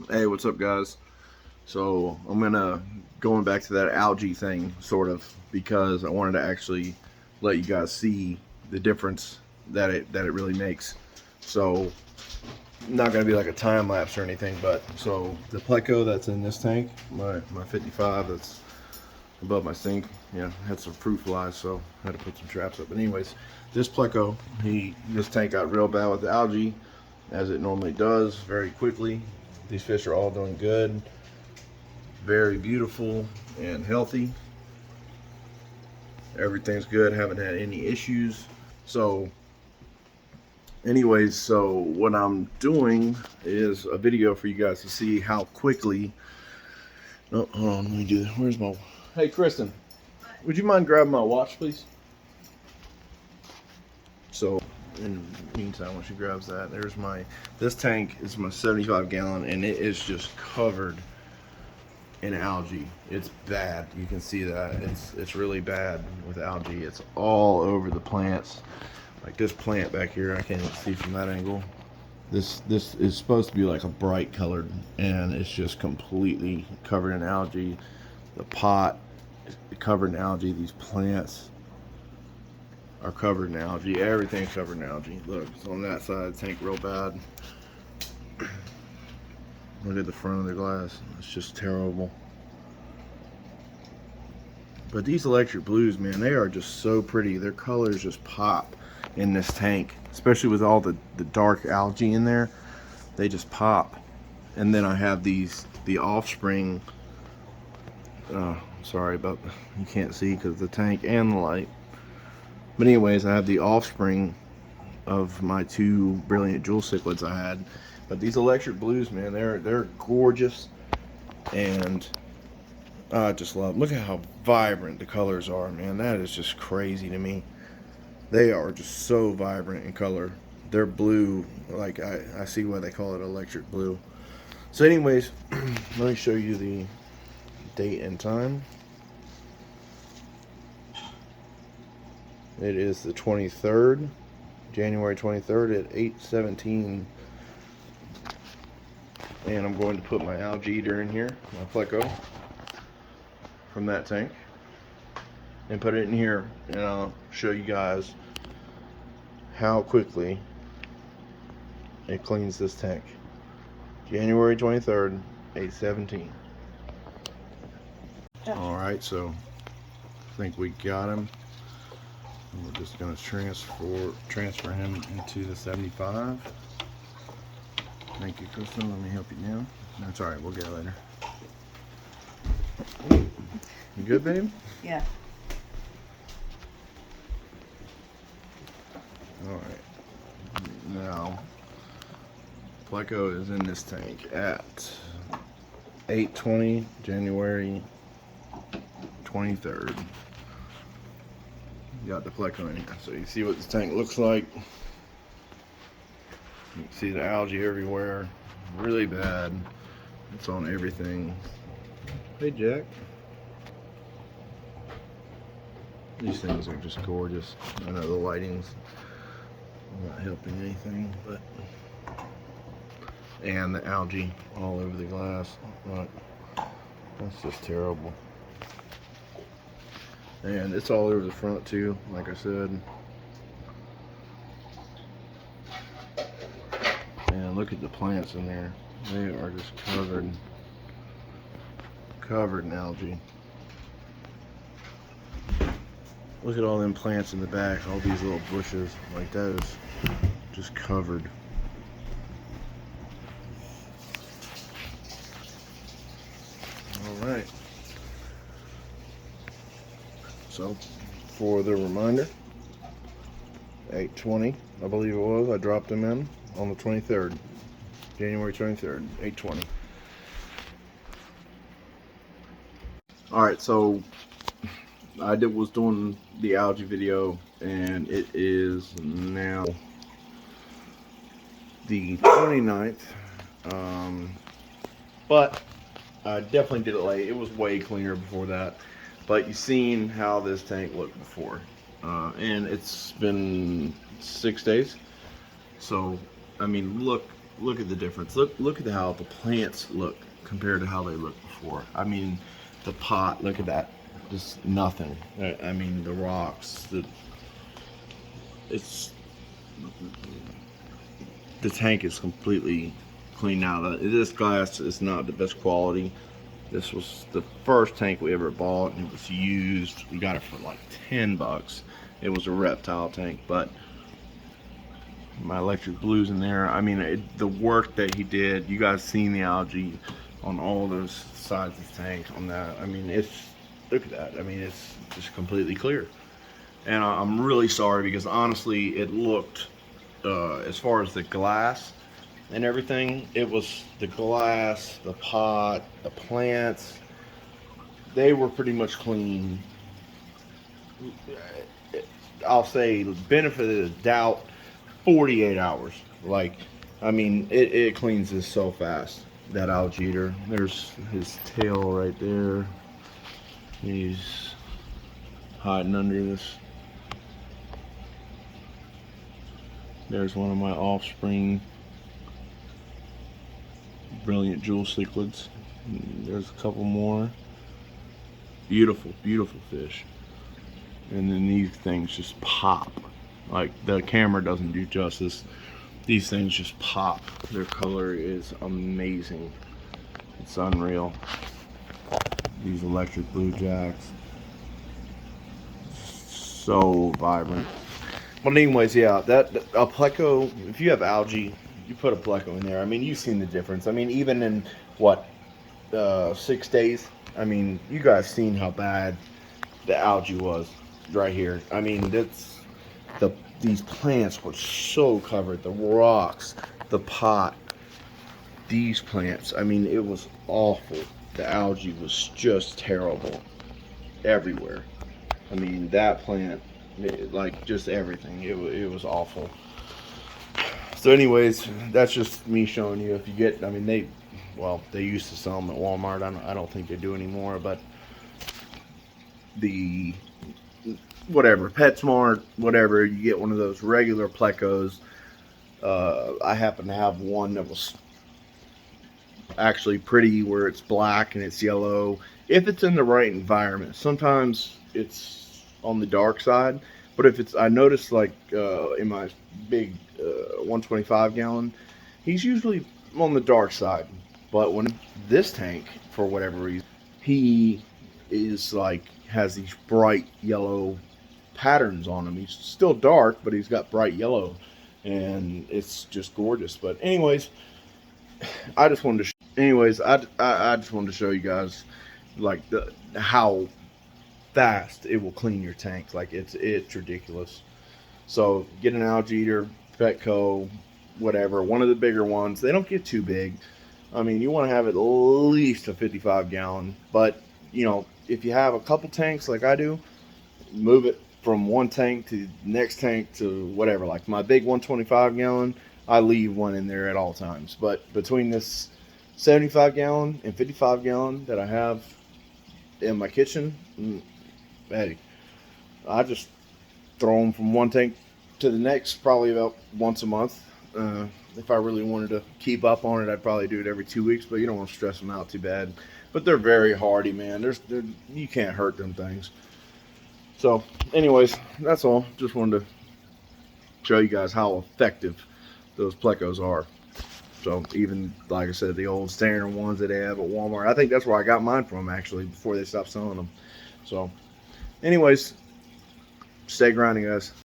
Hey, what's up, guys? So I'm going back to that algae thing, sort of, because I wanted to actually let you guys see the difference that it really makes. So not gonna be like a time lapse or anything, but so the pleco that's in this tank, my 55 that's above my sink, yeah, had some fruit flies, so I had to put some traps up. But anyways, this pleco, this tank got real bad with the algae, as it normally does, very quickly. These fish are all doing good, very beautiful and healthy. Everything's good, haven't had any issues. So anyways, so what I'm doing is a video for you guys to see how quickly, oh, hold on, let me do this. Where's my, hey Kristen, would you mind grabbing my watch, please? So in the meantime, when she grabs that, there's this tank is my 75 gallon, and it is just covered in algae. It's bad. You can see that. It's really bad with algae. It's all over the plants. Like this plant back here, I can't even see from that angle. This is supposed to be like a bright colored, and it's just completely covered in algae. The pot is covered in algae. These plants are covered in algae. Everything's covered in algae. Look, it's on that side of the tank real bad. Look at the front of the glass. It's just terrible. But these electric blues, man, they are just so pretty. Their colors just pop in this tank, especially with all the dark algae in there. They just pop. And then I have the offspring. Sorry, but you can't see because of the tank and the light. But anyways, I have the offspring of my two brilliant jewel cichlids I had. But these electric blues, man, they're gorgeous, and I just love them. Look at how vibrant the colors are, man. That is just crazy to me. They are just so vibrant in color. They're blue, like I see why they call it electric blue. So anyways, let me show you the date and time. It is the 23rd, January 23rd at 8:17. And I'm going to put my algae eater in here, my pleco, from that tank, and put it in here, and I'll show you guys how quickly it cleans this tank. January 23rd, 8:17. Alright, so I think we got him. And we're just going to transfer him into the 75. Thank you, Kristen. Let me help you now. That's alright, we'll get it later. You good, babe? Yeah. Alright. Now, pleco is in this tank at 8:20, January 23rd. You got the pleco in here. So you see what this tank looks like. You can see the algae everywhere. Really bad. It's on everything. Hey, Jack. These things are just gorgeous. I know the lighting's not helping anything, but... And the algae all over the glass. Look, that's just terrible. And it's all over the front too, like I said. And look at the plants in there. They are just covered in algae. Look at all them plants in the back, all these little bushes, like that is just covered. All right. So, for the reminder, 8:20, I believe it was, I dropped them in on the 23rd, January 23rd, 8:20. Alright, so I was doing the algae video, and it is now the 29th, but I definitely did it late. It was way cleaner before that, but you've seen how this tank looked before, and it's been 6 days. So I mean, look look at the difference. Look at how the plants look compared to how they looked before. I mean, the pot, look at that, just nothing. I mean, the rocks, it's the tank is completely clean now. This glass is not the best quality. This was the first tank we ever bought, and it was used. We got it for like $10. It was a reptile tank, but my electric blue's in there. I mean, the work that he did, you guys seen the algae on all those sides of the tank on that. I mean, look at that. I mean, it's just completely clear. And I'm really sorry, because honestly, it looked, as far as the glass and everything, it was the glass, the pot, the plants, they were pretty much clean. I'll say benefit of the doubt, 48 hours. Like, I mean, it cleans this so fast, that algae eater. There's his tail right there. He's hiding under this. There's one of my offspring brilliant jewel cichlids. There's a couple more. Beautiful, beautiful fish. And then these things just pop. Like, the camera doesn't do justice. These things just pop. Their color is amazing. It's unreal. These electric blue jacks, so vibrant. But anyways, yeah, a pleco, if you have algae, you put a pleco in there. I mean, you've seen the difference. I mean, even in what, 6 days, I mean, you guys seen how bad the algae was right here. I mean, these plants were so covered, the rocks, the pot, these plants, I mean, it was awful. The algae was just terrible everywhere. I mean, that plant, like, just everything, it was awful. So anyways, that's just me showing you. If you get, I mean, they used to sell them at Walmart. I don't think they do anymore, but the whatever, PetSmart, whatever, you get one of those regular plecos. I happen to have one that was actually pretty, where it's black and it's yellow. If it's in the right environment, sometimes it's on the dark side, but if it's, I noticed, like, in my big 125 gallon, he's usually on the dark side. But when this tank, for whatever reason, he is like, has these bright yellow patterns on him. He's still dark, but he's got bright yellow, and it's just gorgeous. But anyways, I just wanted to show you guys, like, how fast it will clean your tank. Like, it's ridiculous. So get an algae eater, Petco, whatever, one of the bigger ones. They don't get too big. I mean, you want to have at least a 55 gallon, but you know, if you have a couple tanks like I do, move it from one tank to the next tank to whatever. Like my big 125 gallon, I leave one in there at all times. But between this 75 gallon and 55 gallon that I have in my kitchen, hey, I just throw them from one tank to the next, probably about once a month. If I really wanted to keep up on it, I'd probably do it every 2 weeks, but you don't want to stress them out too bad. But they're very hardy, man. You can't hurt them things. So anyways, that's all. Just wanted to show you guys how effective those plecos are. So even, like I said, the old standard ones that they have at Walmart, I think that's where I got mine from, actually, before they stopped selling them. So anyways, stay grinding, guys.